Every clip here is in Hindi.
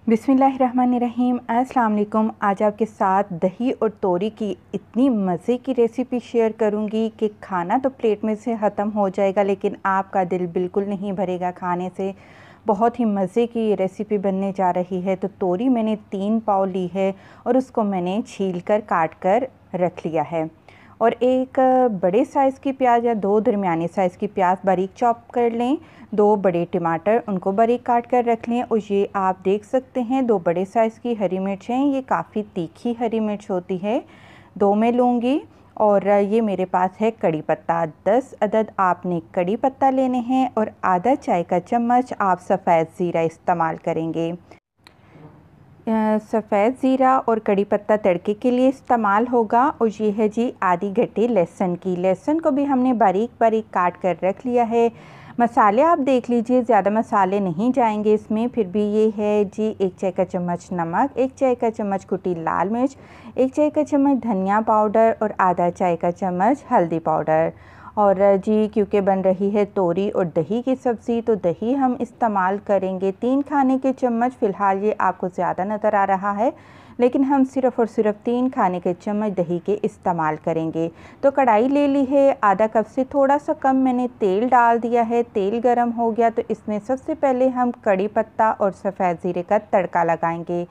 बिस्मिल्लाहिर्रहमानिर्रहीम। अस्सलाम वालेकुम। आज आपके साथ दही और तोरी की इतनी मज़े की रेसिपी शेयर करूंगी कि खाना तो प्लेट में से ख़त्म हो जाएगा, लेकिन आपका दिल बिल्कुल नहीं भरेगा खाने से। बहुत ही मज़े की रेसिपी बनने जा रही है। तो तोरी मैंने 3 पाव ली है और उसको मैंने छील कर काट कर रख लिया है। और एक बड़े साइज़ की प्याज या 2 दरमियाने साइज़ की प्याज बारीक चॉप कर लें। 2 बड़े टमाटर उनको बारीक काट कर रख लें। और ये आप देख सकते हैं 2 बड़े साइज़ की हरी मिर्च हैं। ये काफ़ी तीखी हरी मिर्च होती है, 2 मैं लूँगी। और ये मेरे पास है कड़ी पत्ता, 10 अदद आपने कड़ी पत्ता लेने हैं। और आधा चाय का चम्मच आप सफ़ेद ज़ीरा इस्तेमाल करेंगे। सफ़ेद ज़ीरा और कड़ी पत्ता तड़के के लिए इस्तेमाल होगा। और ये है जी आधी गट्टी लहसुन की। लहसुन को भी हमने बारीक बारीक काट कर रख लिया है। मसाले आप देख लीजिए, ज़्यादा मसाले नहीं जाएंगे इसमें। फिर भी ये है जी 1 चाय का चम्मच नमक, 1 चाय का चम्मच कुटी लाल मिर्च, 1 चाय का चम्मच धनिया पाउडर और आधा चाय का चम्मच हल्दी पाउडर। और जी क्योंकि बन रही है तोरी और दही की सब्ज़ी, तो दही हम इस्तेमाल करेंगे 3 खाने के चम्मच। फ़िलहाल ये आपको ज़्यादा नज़र आ रहा है, लेकिन हम सिर्फ़ और सिर्फ 3 खाने के चम्मच दही के इस्तेमाल करेंगे। तो कढ़ाई ले ली है, आधा कप से थोड़ा सा कम मैंने तेल डाल दिया है। तेल गरम हो गया तो इसमें सबसे पहले हम कड़ी पत्ता और सफ़ेद ज़ीरे का तड़का लगाएंगे।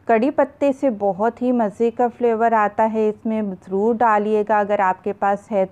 कड़ी पत्ते से बहुत ही मज़े का फ्लेवर आता है, इसमें ज़रूर डालिएगा अगर आपके पास है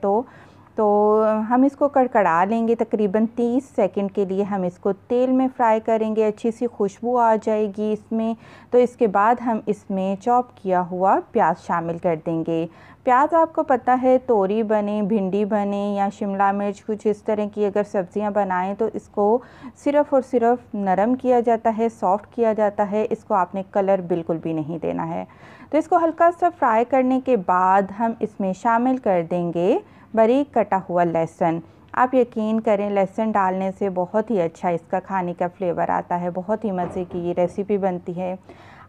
तो हम इसको कड़कड़ा लेंगे। तकरीबन 30 सेकंड के लिए हम इसको तेल में फ्राई करेंगे। अच्छी सी खुशबू आ जाएगी इसमें। तो इसके बाद हम इसमें चॉप किया हुआ प्याज शामिल कर देंगे। प्याज आपको पता है, तोरी बने, भिंडी बने या शिमला मिर्च, कुछ इस तरह की अगर सब्ज़ियां बनाएं तो इसको सिर्फ़ और सिर्फ नरम किया जाता है, सॉफ़्ट किया जाता है। इसको आपने कलर बिल्कुल भी नहीं देना है। तो इसको हल्का सा फ्राई करने के बाद हम इसमें शामिल कर देंगे बारीक कटा हुआ लहसुन। आप यकीन करें, लहसुन डालने से बहुत ही अच्छा इसका खाने का फ्लेवर आता है। बहुत ही मज़े की ये रेसिपी बनती है।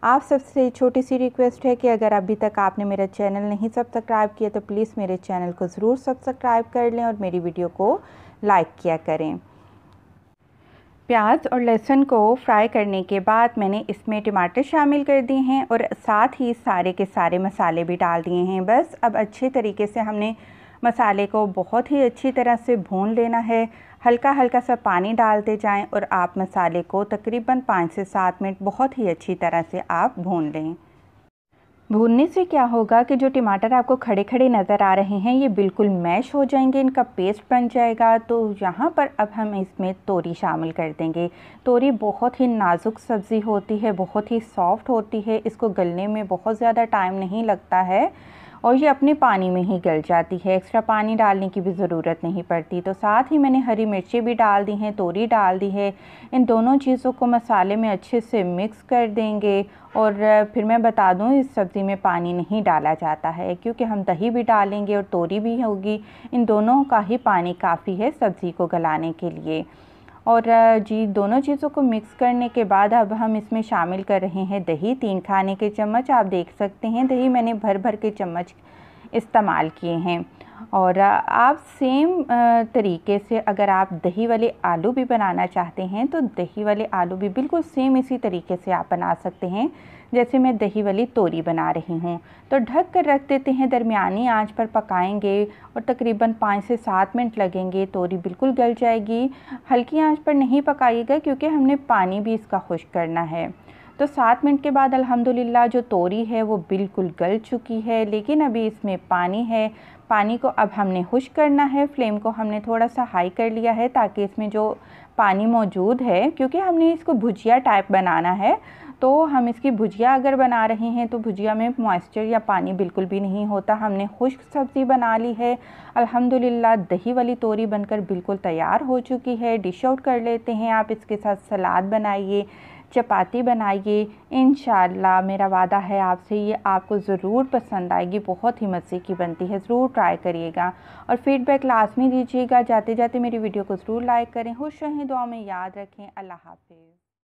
आप सबसे छोटी सी रिक्वेस्ट है कि अगर अभी तक आपने मेरा चैनल नहीं सब्सक्राइब किया तो प्लीज़ मेरे चैनल को ज़रूर सब्सक्राइब कर लें और मेरी वीडियो को लाइक किया करें। प्याज और लहसुन को फ्राई करने के बाद मैंने इसमें टमाटर शामिल कर दिए हैं और साथ ही सारे के सारे मसाले भी डाल दिए हैं। बस अब अच्छे तरीके से हमने मसाले को बहुत ही अच्छी तरह से भून लेना है। हल्का हल्का सा पानी डालते जाएं और आप मसाले को तकरीबन 5 से 7 मिनट बहुत ही अच्छी तरह से आप भून लें। भूनने से क्या होगा कि जो टमाटर आपको खड़े खड़े नज़र आ रहे हैं ये बिल्कुल मैश हो जाएंगे, इनका पेस्ट बन जाएगा। तो यहाँ पर अब हम इसमें तोरी शामिल कर देंगे। तोरी बहुत ही नाजुक सब्ज़ी होती है, बहुत ही सॉफ्ट होती है। इसको गलने में बहुत ज़्यादा टाइम नहीं लगता है और ये अपने पानी में ही गल जाती है। एक्स्ट्रा पानी डालने की भी ज़रूरत नहीं पड़ती। तो साथ ही मैंने हरी मिर्ची भी डाल दी हैं, तोरी डाल दी है। इन दोनों चीज़ों को मसाले में अच्छे से मिक्स कर देंगे। और फिर मैं बता दूं, इस सब्ज़ी में पानी नहीं डाला जाता है क्योंकि हम दही भी डालेंगे और तोरी भी होगी। इन दोनों का ही पानी काफ़ी है सब्ज़ी को गलाने के लिए। और जी दोनों चीज़ों को मिक्स करने के बाद अब हम इसमें शामिल कर रहे हैं दही, 3 खाने के चम्मच। आप देख सकते हैं दही मैंने भर भर के चम्मच इस्तेमाल किए हैं। और आप सेम तरीके से अगर आप दही वाले आलू भी बनाना चाहते हैं तो दही वाले आलू भी बिल्कुल सेम इसी तरीके से आप बना सकते हैं जैसे मैं दही वाली तोरी बना रही हूँ। तो ढक कर रख देते हैं, दरमियानी आंच पर पकाएंगे और तकरीबन 5 से 7 मिनट लगेंगे। तोरी बिल्कुल गल जाएगी। हल्की आंच पर नहीं पकाइएगा क्योंकि हमने पानी भी इसका खुश्क करना है। तो 7 मिनट के बाद अल्हम्दुलिल्लाह जो तोरी है वो बिल्कुल गल चुकी है, लेकिन अभी इसमें पानी है। पानी को अब हमने खुश्क करना है। फ्लेम को हमने थोड़ा सा हाई कर लिया है ताकि इसमें जो पानी मौजूद है, क्योंकि हमने इसको भुजिया टाइप बनाना है, तो हम इसकी भुजिया अगर बना रहे हैं तो भुजिया में मॉइस्चर या पानी बिल्कुल भी नहीं होता। हमने खुश्क सब्ज़ी बना ली है। अल्हम्दुलिल्लाह दही वाली तोरी बनकर बिल्कुल तैयार हो चुकी है। डिश आउट कर लेते हैं। आप इसके साथ सलाद बनाइए, चपाती बनाइए। इंशाअल्लाह मेरा वादा है आपसे, ये आपको ज़रूर पसंद आएगी। बहुत ही मज़े की बनती है, ज़रूर ट्राई करिएगा और फीडबैक लाजमी दीजिएगा। जाते जाते मेरी वीडियो को ज़रूर लाइक करें। खुश रहें, दुआ में याद रखें। अल्लाह हाफ़िज़।